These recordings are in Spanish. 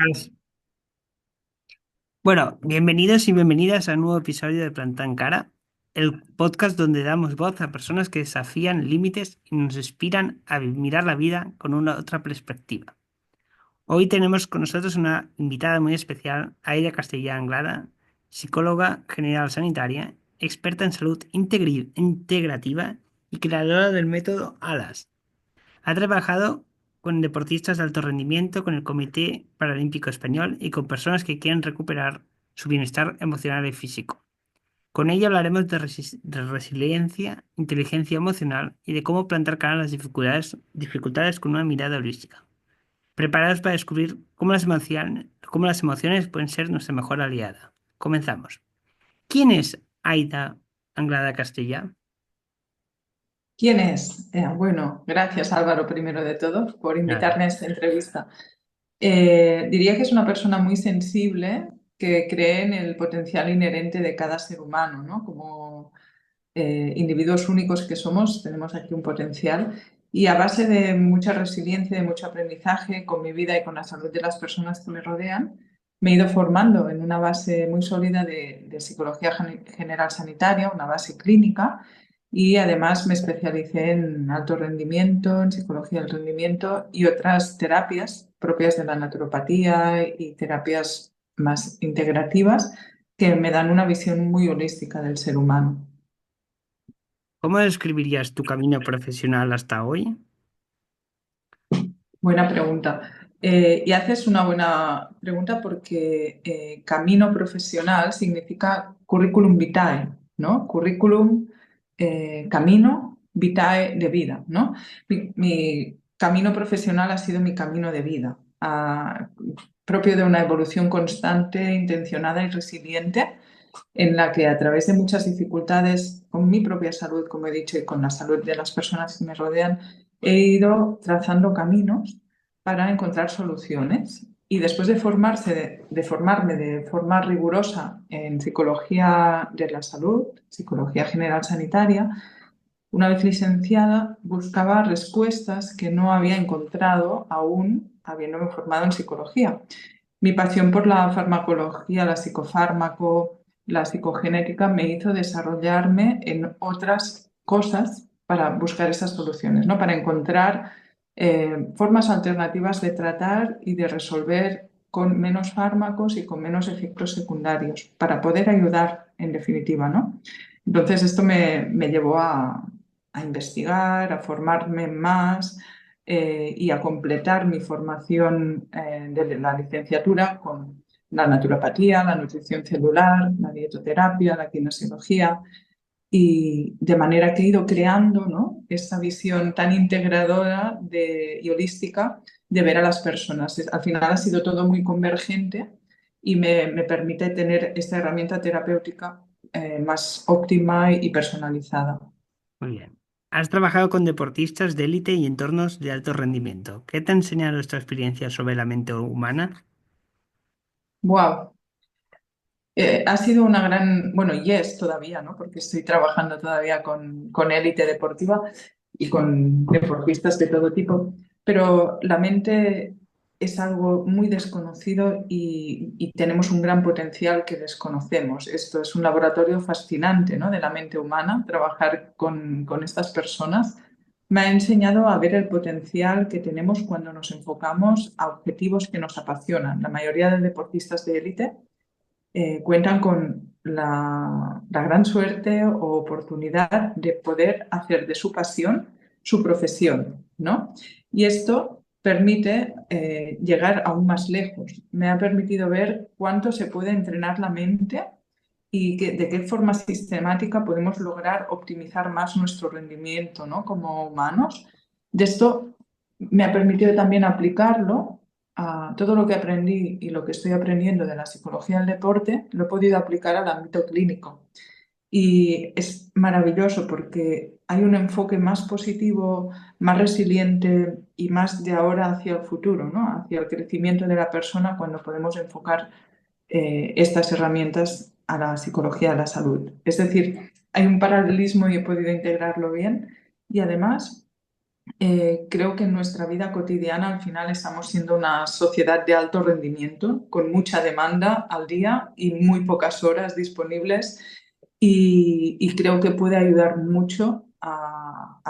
Buenas. Bueno, bienvenidos y bienvenidas a un nuevo episodio de Plantan Cara, el podcast donde damos voz a personas que desafían límites y nos inspiran a mirar la vida con una otra perspectiva. Hoy tenemos con nosotros una invitada muy especial, Aida Castellán Anglada, psicóloga general sanitaria, experta en salud integrativa y creadora del método ALAS. Ha trabajado con deportistas de alto rendimiento, con el Comité Paralímpico Español y con personas que quieren recuperar su bienestar emocional y físico. Con ella hablaremos de resiliencia, inteligencia emocional y de cómo plantar cara a las dificultades con una mirada holística. Preparados para descubrir cómo las emociones pueden ser nuestra mejor aliada. Comenzamos. ¿Quién es Aida Anglada Castella? ¿Quién es? Bueno, gracias Álvaro, primero de todo, por Nada. invitarme a esta entrevista. Diría que es una persona muy sensible que cree en el potencial inherente de cada ser humano, ¿no? Como individuos únicos que somos, tenemos aquí un potencial y a base de mucha resiliencia, de mucho aprendizaje con mi vida y con la salud de las personas que me rodean, me he ido formando en una base muy sólida de psicología general sanitaria, una base clínica, y además me especialicé en alto rendimiento, en psicología del rendimiento y otras terapias propias de la naturopatía y terapias más integrativas que me dan una visión muy holística del ser humano. ¿Cómo describirías tu camino profesional hasta hoy? Buena pregunta. Y haces una buena pregunta porque camino profesional significa curriculum vitae, ¿no? Curriculum, camino, vitae de vida, ¿no? Mi camino profesional ha sido mi camino de vida, propio de una evolución constante, intencionada y resiliente, en la que a través de muchas dificultades con mi propia salud, como he dicho, y con la salud de las personas que me rodean, he ido trazando caminos para encontrar soluciones. Y después de formarme de forma rigurosa en psicología de la salud, psicología general sanitaria, una vez licenciada, buscaba respuestas que no había encontrado aún habiéndome formado en psicología. Mi pasión por la farmacología, la psicofármaco, la psicogenética me hizo desarrollarme en otras cosas para buscar esas soluciones, ¿no? Para encontrar formas alternativas de tratar y de resolver con menos fármacos y con menos efectos secundarios, para poder ayudar en definitiva, ¿no? Entonces esto me llevó a investigar, a formarme más, y a completar mi formación de la licenciatura con la naturopatía, la nutrición celular, la dietoterapia, la kinesiología, y de manera que he ido creando, ¿no?, esta visión tan integradora y holística de ver a las personas. Al final ha sido todo muy convergente y me permite tener esta herramienta terapéutica más óptima y personalizada. Muy bien. Has trabajado con deportistas de élite y entornos de alto rendimiento. ¿Qué te ha enseñado esta experiencia sobre la mente humana? ¡Wow! Ha sido una gran, bueno, y es todavía, ¿no? Porque estoy trabajando todavía con élite deportiva y con deportistas de todo tipo, pero la mente es algo muy desconocido y tenemos un gran potencial que desconocemos. Esto es un laboratorio fascinante, ¿no?, de la mente humana. Trabajar con estas personas me ha enseñado a ver el potencial que tenemos cuando nos enfocamos a objetivos que nos apasionan. La mayoría de deportistas de élite cuentan con la gran suerte o oportunidad de poder hacer de su pasión su profesión, ¿no? Y esto permite llegar aún más lejos. Me ha permitido ver cuánto se puede entrenar la mente y de qué forma sistemática podemos lograr optimizar más nuestro rendimiento, ¿no?, como humanos. De esto me ha permitido también aplicarlo a todo lo que aprendí y lo que estoy aprendiendo de la psicología del deporte, lo he podido aplicar al ámbito clínico. Y es maravilloso porque hay un enfoque más positivo, más resiliente y más de ahora hacia el futuro, ¿no?, hacia el crecimiento de la persona cuando podemos enfocar estas herramientas a la psicología de la salud. Es decir, hay un paralelismo y he podido integrarlo bien y además Creo que en nuestra vida cotidiana al final estamos siendo una sociedad de alto rendimiento, con mucha demanda al día y muy pocas horas disponibles y creo que puede ayudar mucho a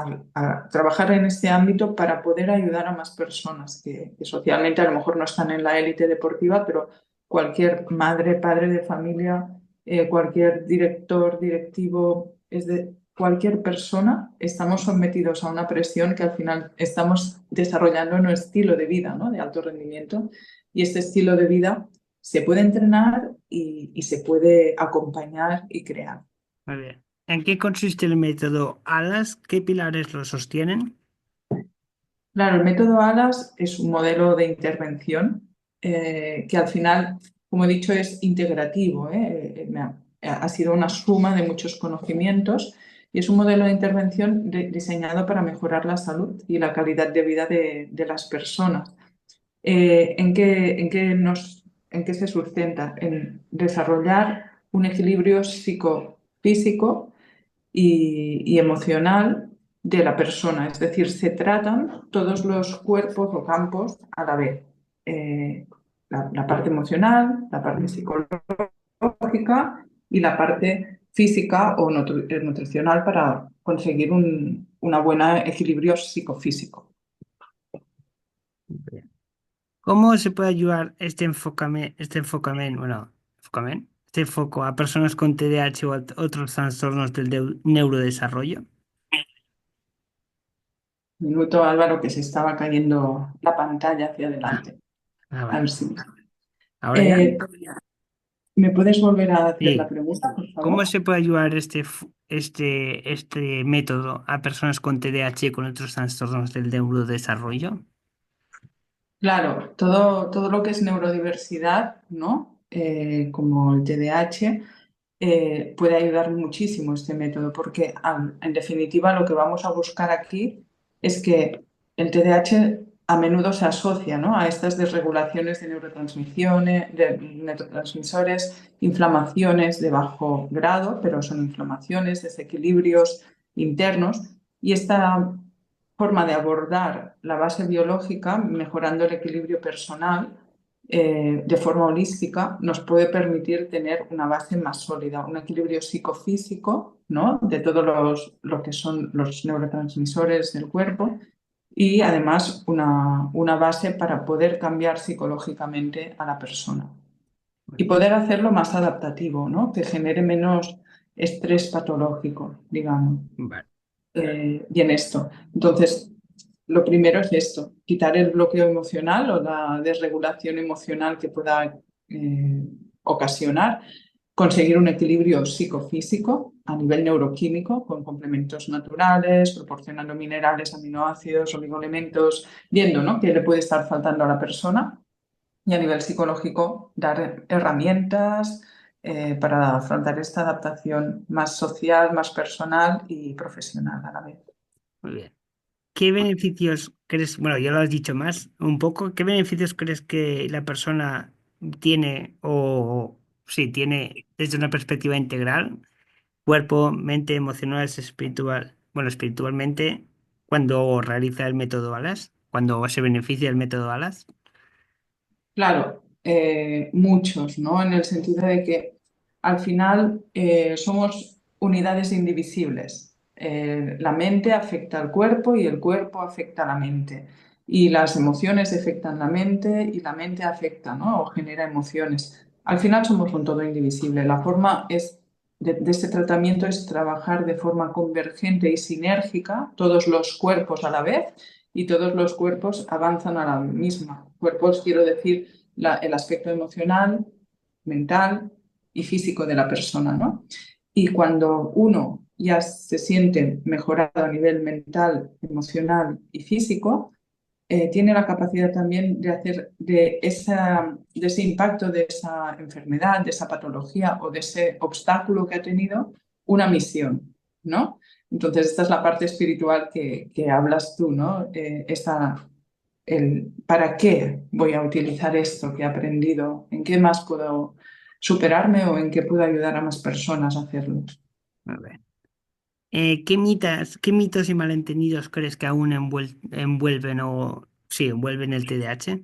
trabajar en este ámbito para poder ayudar a más personas que socialmente a lo mejor no están en la élite deportiva, pero cualquier madre, padre de familia, cualquier director, directivo, cualquier persona, estamos sometidos a una presión que al final estamos desarrollando nuestro estilo de vida, ¿no? De alto rendimiento. Y este estilo de vida se puede entrenar y se puede acompañar y crear. Muy bien. ¿En qué consiste el método ALAS? ¿Qué pilares lo sostienen? Claro, el método ALAS es un modelo de intervención que al final, como he dicho, es integrativo, ¿eh? Ha sido una suma de muchos conocimientos y es un modelo de intervención diseñado para mejorar la salud y la calidad de vida de las personas. ¿En qué se sustenta? En desarrollar un equilibrio psicofísico y emocional de la persona. Es decir, se tratan todos los cuerpos o campos a la vez. Eh, la parte emocional, la parte psicológica y la parte física o nutricional para conseguir un buen equilibrio psicofísico. Bien. ¿Cómo se puede ayudar este enfoco a personas con TDAH o otros trastornos del neurodesarrollo? Minuto, Álvaro, que se estaba cayendo la pantalla hacia Ah, adelante. A ver vale. si. ¿Ahora ya? Eh, ¿Me puedes volver a hacer la Sí. pregunta, por ¿Cómo favor? se puede ayudar este método a personas con TDAH y con otros trastornos del neurodesarrollo? Claro, todo lo que es neurodiversidad, ¿no? Como el TDAH, puede ayudar muchísimo este método, porque en definitiva lo que vamos a buscar aquí es que el TDAH a menudo se asocia, ¿no? A estas desregulaciones de neurotransmisores, inflamaciones de bajo grado, pero son inflamaciones, desequilibrios internos, y esta forma de abordar la base biológica, mejorando el equilibrio personal, de forma holística, nos puede permitir tener una base más sólida, un equilibrio psicofísico, ¿no? De todos lo que son los neurotransmisores del cuerpo y además una base para poder cambiar psicológicamente a la persona y poder hacerlo más adaptativo, ¿no? Que genere menos estrés patológico, digamos, Vale. y en esto. Entonces, lo primero es esto, quitar el bloqueo emocional o la desregulación emocional que pueda ocasionar, conseguir un equilibrio psicofísico a nivel neuroquímico con complementos naturales, proporcionando minerales, aminoácidos, oligoelementos, viendo, ¿no?, qué le puede estar faltando a la persona y a nivel psicológico dar herramientas para afrontar esta adaptación más social, más personal y profesional a la vez. Muy bien. ¿Qué beneficios crees, bueno, ya lo has dicho más, un poco, ¿qué beneficios crees que la persona tiene o sí, tiene desde una perspectiva integral, cuerpo, mente, emocional, espiritual, bueno, espiritualmente, cuando realiza el método ALAS, cuando se beneficia del método ALAS? Claro, muchos, ¿no? En el sentido de que al final somos unidades indivisibles. La mente afecta al cuerpo y el cuerpo afecta a la mente. Y las emociones afectan la mente y la mente afecta, ¿no? O genera emociones. Al final somos un todo indivisible. La forma de este tratamiento es trabajar de forma convergente y sinérgica todos los cuerpos a la vez y todos los cuerpos avanzan a la misma. Cuerpos, quiero decir, el aspecto emocional, mental y físico de la persona, ¿no? Y cuando uno ya se siente mejorado a nivel mental, emocional y físico, tiene la capacidad también de hacer de ese impacto, de esa enfermedad, de esa patología o de ese obstáculo que ha tenido, una misión, ¿no? Entonces, esta es la parte espiritual que hablas tú, ¿no? ¿Para qué voy a utilizar esto que he aprendido? ¿En qué más puedo superarme o en qué puedo ayudar a más personas a hacerlo? A ver. qué mitos y malentendidos crees que aún envuelven o sí, envuelven el TDAH?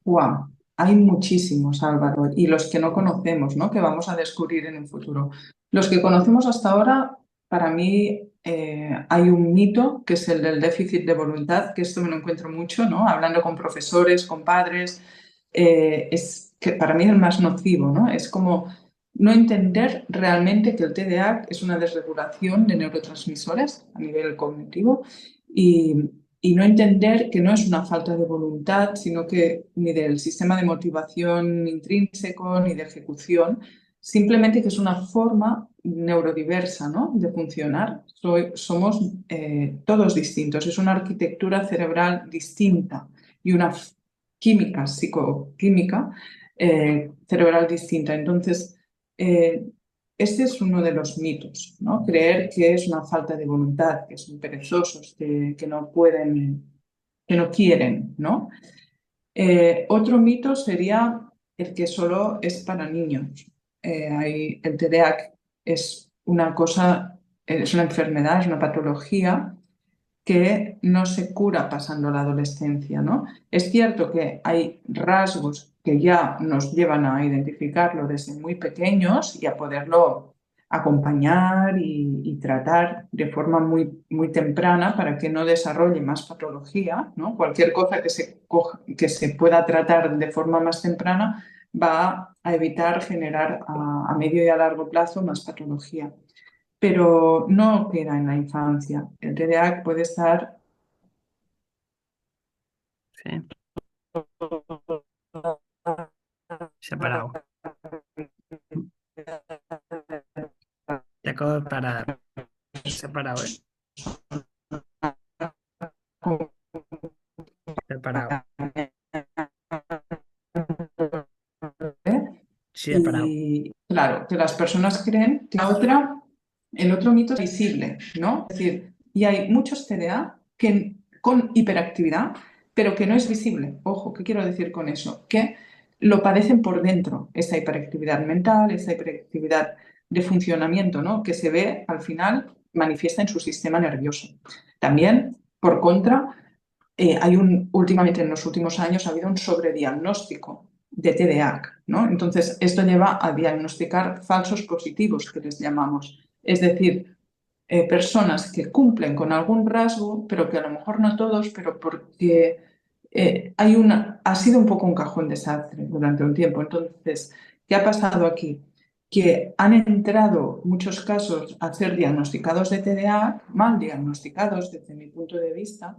Wow, hay muchísimos, Álvaro, y los que no conocemos, ¿no? Que vamos a descubrir en el futuro. Los que conocemos hasta ahora, para mí, hay un mito que es el del déficit de voluntad, que esto me lo encuentro mucho, ¿no? Hablando con profesores, con padres, es que para mí es el más nocivo, ¿no? Es como no entender realmente que el TDAH es una desregulación de neurotransmisores a nivel cognitivo y y no entender que no es una falta de voluntad, sino que ni del sistema de motivación intrínseco ni de ejecución, simplemente que es una forma neurodiversa, ¿no? De funcionar. Somos todos distintos, es una arquitectura cerebral distinta y una química, psicoquímica cerebral distinta. Entonces, eh, este es uno de los mitos, ¿no? Creer que es una falta de voluntad, que son perezosos, que no pueden, que no quieren, ¿no? Otro mito sería el que solo es para niños. El TDAH es una cosa, es una enfermedad, es una patología que no se cura pasando la adolescencia, ¿no? Es cierto que hay rasgos que ya nos llevan a identificarlo desde muy pequeños y a poderlo acompañar y tratar de forma muy temprana para que no desarrolle más patología, ¿no? Cualquier cosa que se pueda tratar de forma más temprana va a evitar generar a medio y a largo plazo más patología, pero no queda en la infancia. El TDAH puede estar Sí, se ha parado. Te acabo de parar. Se ha parado, ¿eh? Se ha parado. Sí, ha parado. y claro, que las personas creen que el otro mito es visible, ¿no? Es decir, y hay muchos TDA con hiperactividad, pero que no es visible. Ojo, ¿qué quiero decir con eso? Que lo padecen por dentro, esa hiperactividad mental, esa hiperactividad de funcionamiento, ¿no? Que se ve al final manifiesta en su sistema nervioso. También, por contra, últimamente en los últimos años ha habido un sobrediagnóstico de TDAH, ¿no? Entonces, esto lleva a diagnosticar falsos positivos, que les llamamos. Es decir, personas que cumplen con algún rasgo, pero que a lo mejor no todos, pero porque ha sido un poco un cajón desastre durante un tiempo. Entonces, ¿qué ha pasado aquí? Que han entrado muchos casos a ser diagnosticados de TDAH, mal diagnosticados desde mi punto de vista,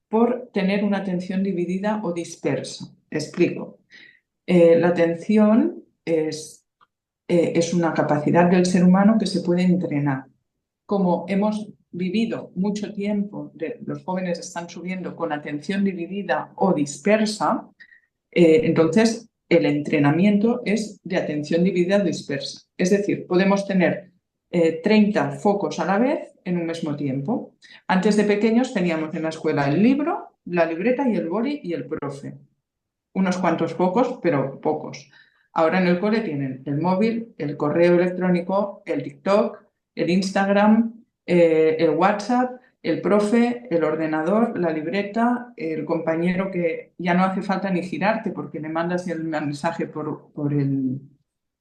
por tener una atención dividida o dispersa. Explico. La atención es una capacidad del ser humano que se puede entrenar. Como hemos vivido mucho tiempo, los jóvenes están subiendo con atención dividida o dispersa, entonces el entrenamiento es de atención dividida o dispersa. Es decir, podemos tener 30 focos a la vez en un mismo tiempo. Antes de pequeños teníamos en la escuela el libro, la libreta y el boli y el profe. Unos cuantos focos, pero pocos. Ahora en el cole tienen el móvil, el correo electrónico, el TikTok, el Instagram, el WhatsApp, el profe, el ordenador, la libreta, el compañero que ya no hace falta ni girarte porque le mandas el mensaje por el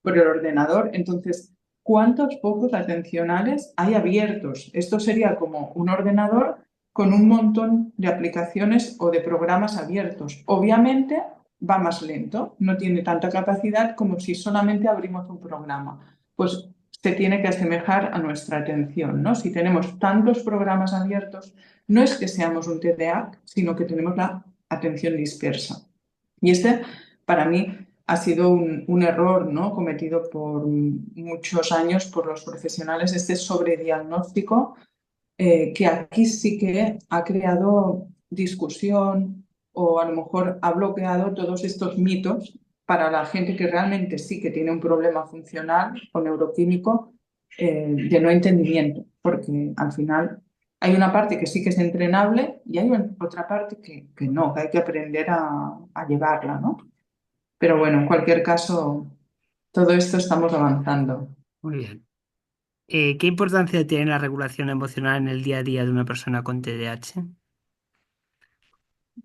ordenador. Entonces, ¿cuántos focos atencionales hay abiertos? Esto sería como un ordenador con un montón de aplicaciones o de programas abiertos. Obviamente va más lento, no tiene tanta capacidad como si solamente abrimos un programa. Pues se tiene que asemejar a nuestra atención, ¿no? Si tenemos tantos programas abiertos, no es que seamos un TDAH, sino que tenemos la atención dispersa. Y este, para mí, ha sido un error, ¿no? Cometido por muchos años por los profesionales, este sobrediagnóstico, que aquí sí que ha creado discusión o a lo mejor ha bloqueado todos estos mitos para la gente que realmente sí que tiene un problema funcional o neuroquímico, de no entendimiento, porque al final hay una parte que sí que es entrenable y hay otra parte que no, que hay que aprender a llevarla, ¿no? Pero bueno, en cualquier caso, todo esto estamos avanzando. Muy bien. ¿Qué importancia tiene la regulación emocional en el día a día de una persona con TDAH?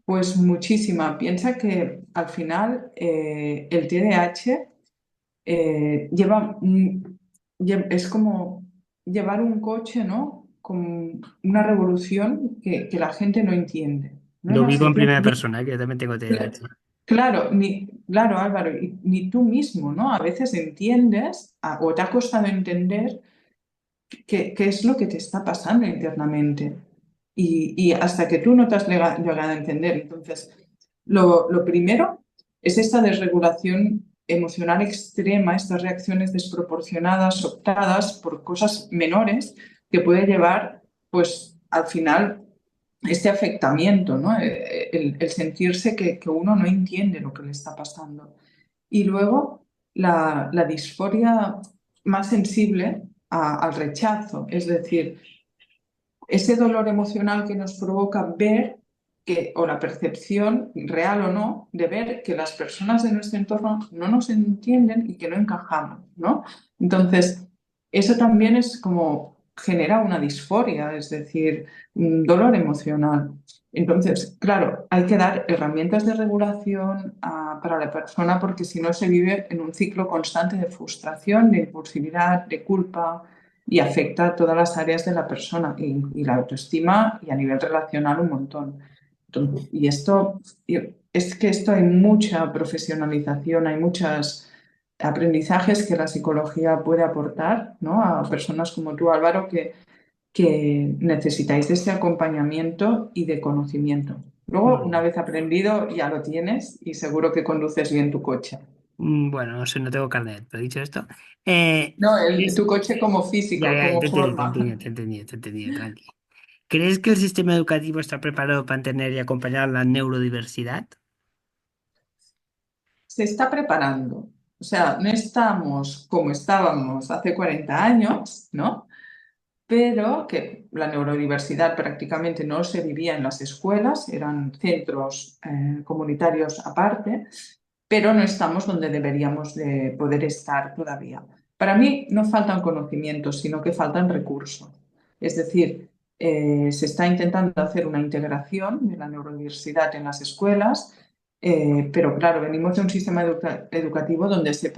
Pues muchísima. Piensa que al final el TDAH lleva, es como llevar un coche, ¿no? Con una revolución que la gente no entiende, ¿no? Lo No vivo se en entiende. primera persona, que yo también tengo TDAH. Claro, claro, Álvaro, ni tú mismo, ¿no? A veces entiendes o te ha costado entender qué es lo que te está pasando internamente. Y hasta que tú no te has llegado a entender. Entonces, lo primero es esta desregulación emocional extrema, estas reacciones desproporcionadas, optadas por cosas menores, que puede llevar, pues, al final, este afectamiento, ¿no? El sentirse que uno no entiende lo que le está pasando. Y luego la disforia más sensible al rechazo, es decir, ese dolor emocional que nos provoca ver que, o la percepción, real o no, de ver que las personas de nuestro entorno no nos entienden y que no encajamos, ¿no? Entonces, eso también es como genera una disforia, es decir, un dolor emocional. Entonces, claro, hay que dar herramientas de regulación para la persona porque si no se vive en un ciclo constante de frustración, de impulsividad, de culpa, y afecta a todas las áreas de la persona y la autoestima y a nivel relacional un montón. Entonces, es que esto hay mucha profesionalización, hay muchos aprendizajes que la psicología puede aportar, ¿no? A personas como tú, Álvaro, que necesitáis de este acompañamiento y de conocimiento. Luego, una Vale. vez aprendido, ya lo tienes y seguro que conduces bien tu coche. Bueno, no sé, no tengo carnet, pero dicho esto, No, ¿crees- tu coche como ya, físico, ya, como te he entendido, te he forma. entendido, te he entendido, te he entendido, tranqui. ¿Crees que el sistema educativo está preparado para entender y acompañar la neurodiversidad? Se está preparando. O sea, no estamos como estábamos hace 40 años, ¿no? Pero que la neurodiversidad prácticamente no se vivía en las escuelas, eran centros comunitarios aparte, pero no estamos donde deberíamos de poder estar todavía. Para mí no faltan conocimientos, sino que faltan recursos. Es decir, se está intentando hacer una integración de la neurodiversidad en las escuelas, pero claro, venimos de un sistema educativo donde se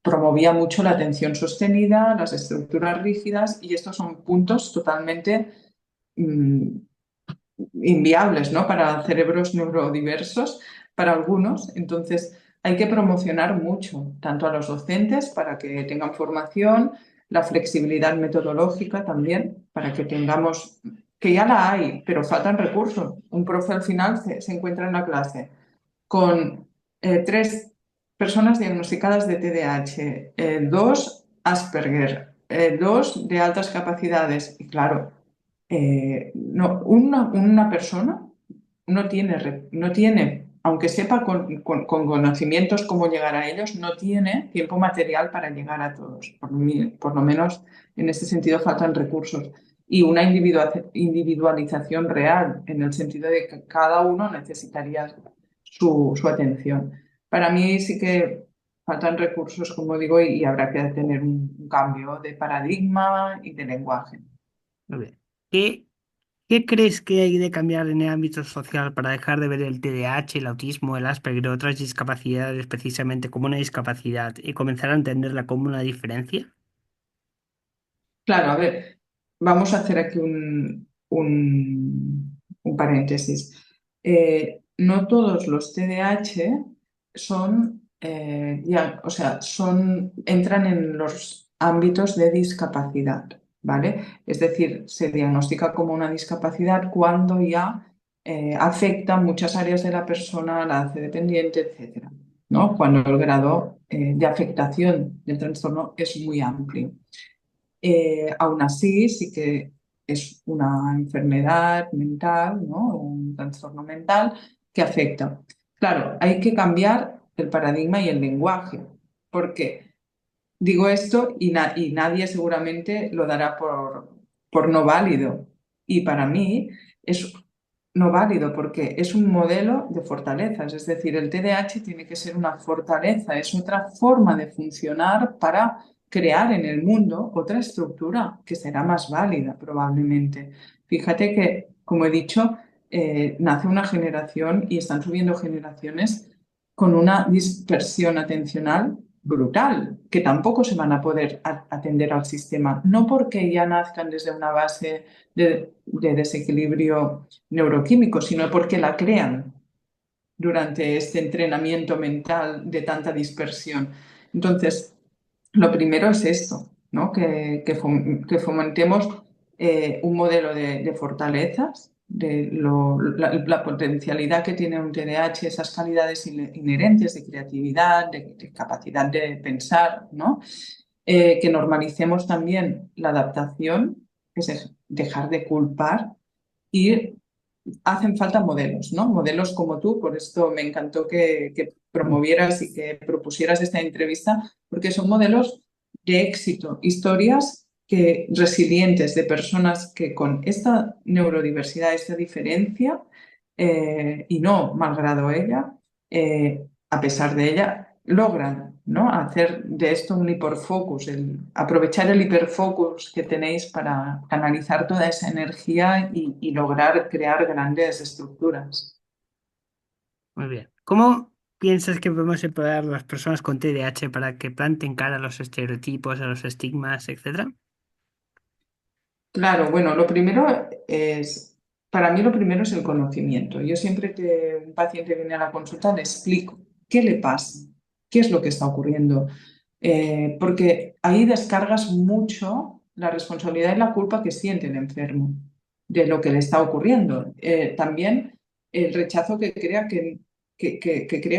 promovía mucho la atención sostenida, las estructuras rígidas, y estos son puntos totalmente mm, inviables, ¿no? Para cerebros neurodiversos, para algunos. Entonces, hay que promocionar mucho, tanto a los docentes para que tengan formación, la flexibilidad metodológica también, para que tengamos, que ya la hay, pero faltan recursos. Un profe al final se encuentra en la clase con tres personas diagnosticadas de TDAH, dos Asperger, dos de altas capacidades. Y claro, no, una persona no tiene, aunque sepa con conocimientos cómo llegar a ellos, no tiene tiempo material para llegar a todos. Por lo menos en este sentido faltan recursos y una individualización real, en el sentido de que cada uno necesitaría su atención. Para mí sí que faltan recursos, como digo, y habrá que tener un cambio de paradigma y de lenguaje. A ver, ¿qué crees que hay de cambiar en el ámbito social para dejar de ver el TDAH, el autismo, el Asperger y otras discapacidades precisamente como una discapacidad y comenzar a entenderla como una diferencia? Claro, a ver, vamos a hacer aquí un paréntesis. No todos los TDAH son, o sea, entran en los ámbitos de discapacidad, ¿vale? Es decir, se diagnostica como una discapacidad cuando ya afecta muchas áreas de la persona, la hace dependiente, etcétera, ¿no? Cuando el grado de afectación del trastorno es muy amplio. Aún así, sí que es una enfermedad mental, ¿no? Un trastorno mental que afecta. Claro, hay que cambiar el paradigma y el lenguaje, porque digo esto y nadie seguramente lo dará por no válido. Y para mí es no válido porque es un modelo de fortalezas, es decir, el TDAH tiene que ser una fortaleza, es otra forma de funcionar para crear en el mundo otra estructura que será más válida probablemente. Fíjate que, como he dicho, nace una generación y están subiendo generaciones con una dispersión atencional brutal, que tampoco se van a poder atender al sistema, no porque ya nazcan desde una base de desequilibrio neuroquímico, sino porque la crean durante este entrenamiento mental de tanta dispersión. Entonces, lo primero es esto, ¿no? Que fomentemos un modelo de fortalezas, la potencialidad que tiene un TDAH, esas calidades inherentes de creatividad, de capacidad de pensar, ¿no? Que normalicemos también la adaptación, que es eso, dejar de culpar y hacen falta modelos, ¿no? Modelos como tú, por esto me encantó que promovieras y que propusieras esta entrevista, porque son modelos de éxito, historias resilientes de personas que con esta neurodiversidad, esta diferencia, y no malgrado ella, a pesar de ella, logran, ¿no? Hacer de esto un hiperfocus, aprovechar el hiperfocus que tenéis para canalizar toda esa energía y lograr crear grandes estructuras. Muy bien. ¿Cómo piensas que podemos empoderar a las personas con TDAH para que planten cara a los estereotipos, a los estigmas, etcétera? Claro, bueno, para mí lo primero es el conocimiento. Yo siempre que un paciente viene a la consulta le explico qué le pasa, qué es lo que está ocurriendo. Porque ahí descargas mucho la responsabilidad y la culpa que siente el enfermo de lo que le está ocurriendo. También el rechazo que crea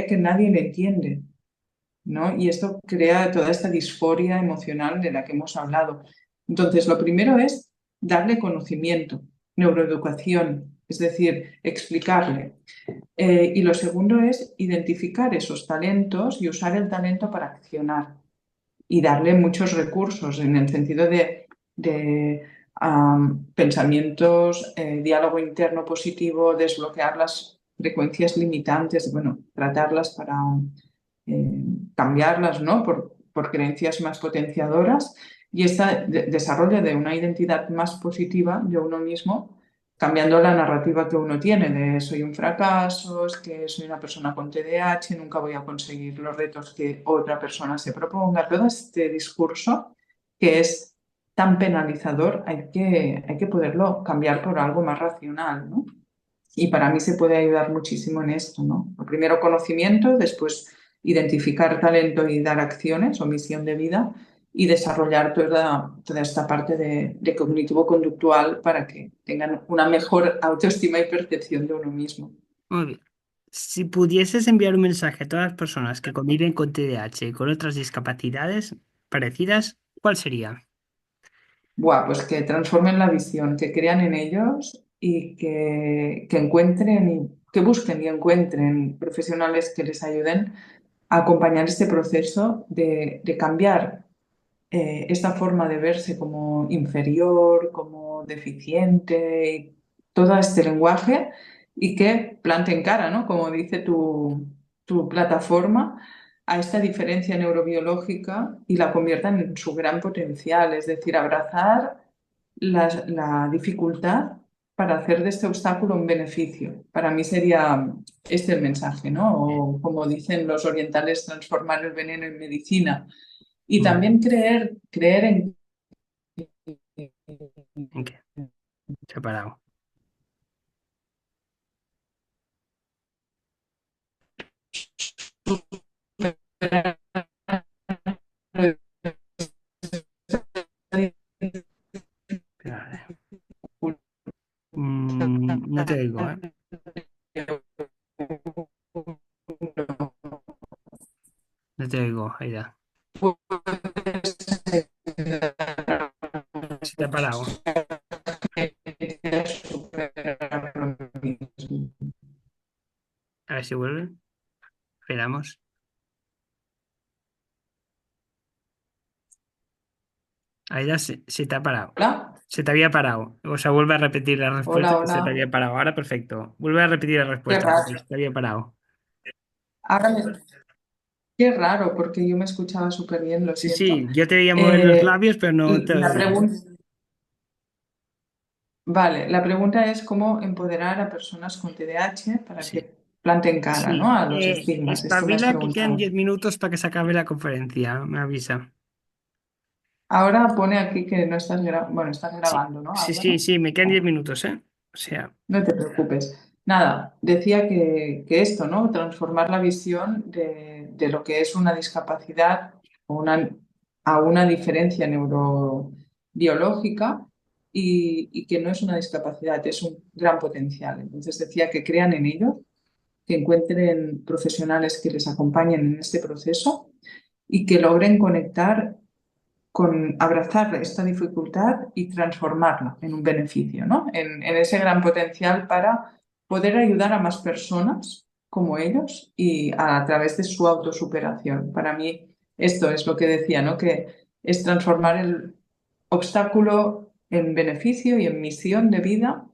que nadie le entiende, ¿no? Y esto crea toda esta disforia emocional de la que hemos hablado. Entonces, lo primero es darle conocimiento, neuroeducación, es decir, explicarle. Y lo segundo es identificar esos talentos y usar el talento para accionar y darle muchos recursos en el sentido de pensamientos, diálogo interno positivo, desbloquear las frecuencias limitantes, bueno, tratarlas para eh, cambiarlas, ¿no? Por creencias más potenciadoras y este desarrollo de una identidad más positiva de uno mismo, cambiando la narrativa que uno tiene de soy un fracaso, es que soy una persona con TDAH, nunca voy a conseguir los retos que otra persona se proponga. Todo este discurso que es tan penalizador hay que poderlo cambiar por algo más racional, ¿no? Y para mí se puede ayudar muchísimo en esto, ¿no? Lo primero conocimiento, después identificar talento y dar acciones o misión de vida y desarrollar toda esta parte de cognitivo-conductual para que tengan una mejor autoestima y percepción de uno mismo. Muy bien. Si pudieses enviar un mensaje a todas las personas que conviven con TDAH y con otras discapacidades parecidas, ¿cuál sería? Buah, pues que transformen la visión, que crean en ellos y que encuentren y que busquen y encuentren profesionales que les ayuden a acompañar este proceso de cambiar esta forma de verse como inferior, como deficiente, todo este lenguaje y que planten cara, ¿no? Como dice tu plataforma, a esta diferencia neurobiológica y la conviertan en su gran potencial, es decir, abrazar la dificultad para hacer de este obstáculo un beneficio. Para mí sería este el mensaje, ¿no? Bien, O como dicen los orientales, transformar el veneno en medicina y muy también bien. creer en ¿En qué? Se ha parado. Espera, no te oigo, ¿eh? No te oigo, Aida. Se te ha parado. A ver si vuelve. Esperamos. Aida, se te ha parado. Hola, Se te había parado. O sea, vuelve a repetir la respuesta hola, que se te hola. había parado. Ahora perfecto. Vuelve a repetir la Qué respuesta porque raro. se te había parado. Ahora me- Qué raro, porque yo me escuchaba súper bien, lo Sí, siento. sí, yo te veía mover los Eh, labios, pero no te la oía. pregunta, vale, la pregunta es cómo empoderar a personas con TDAH para Sí, que planten cara, ¿no? sí. A los estigmas. Esto me has Espabila que quedan preguntado. 10 minutos para que se acabe la conferencia, me avisa. Ahora pone aquí que no estás grabando, bueno, estás Sí, grabando, ¿no, sí, sí, Álvaro? sí, me quedan 10 Vale. minutos, ¿eh? O sea, No te preocupes. Nada, decía que esto, ¿no? Transformar la visión de lo que es una discapacidad o a una diferencia neurobiológica y que no es una discapacidad, es un gran potencial. Entonces decía que crean en ello, que encuentren profesionales que les acompañen en este proceso y que logren conectar con abrazar esta dificultad y transformarla en un beneficio, ¿no? En ese gran potencial para poder ayudar a más personas como ellos y a través de su autosuperación. Para mí, esto es lo que decía, ¿no? Que es transformar el obstáculo en beneficio y en misión de vida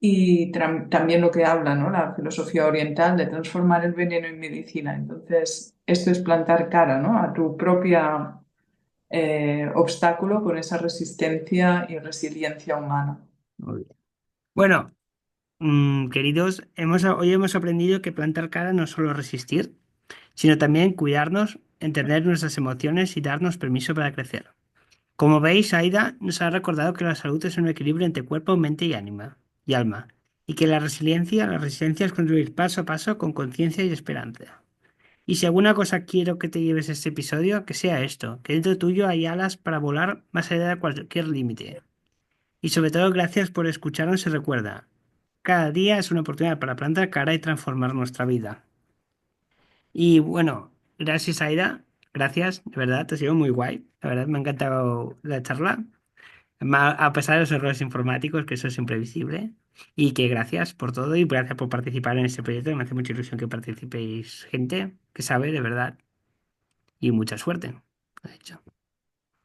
y también lo que habla, ¿no? La filosofía oriental de transformar el veneno en medicina. Entonces, esto es plantar cara, ¿no? A tu propia obstáculo con esa resistencia y resiliencia humana. muy bien. Bueno, queridos, hoy hemos aprendido que plantar cara no es solo resistir, sino también cuidarnos, entender nuestras emociones y darnos permiso para crecer. Como veis, Aida nos ha recordado que la salud es un equilibrio entre cuerpo, mente y alma, y que la resistencia es construir paso a paso con conciencia y esperanza. Y si alguna cosa quiero que te lleves de este episodio, que sea esto, que dentro tuyo hay alas para volar más allá de cualquier límite. Y sobre todo, gracias por escucharnos y recuerda, cada día es una oportunidad para plantar cara y transformar nuestra vida. Y bueno, gracias Aida, gracias, de verdad, te ha sido muy guay, la verdad me ha encantado la charla. A pesar de los errores informáticos, que eso es imprevisible. Y que gracias por todo y gracias por participar en este proyecto. Me hace mucha ilusión que participéis gente que sabe de verdad. Y mucha suerte. De hecho.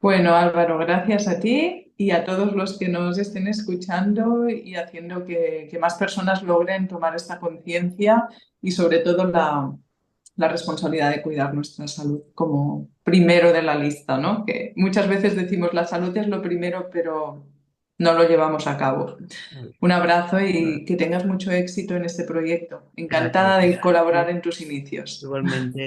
Bueno, Álvaro, gracias a ti y a todos los que nos estén escuchando y haciendo que más personas logren tomar esta conciencia y sobre todo la responsabilidad de cuidar nuestra salud como primero de la lista, ¿no? Que muchas veces decimos la salud es lo primero, pero no lo llevamos a cabo. Muy bien. Un abrazo Bueno, y que tengas mucho éxito en este proyecto. Encantada gracias. de colaborar en tus inicios. Igualmente.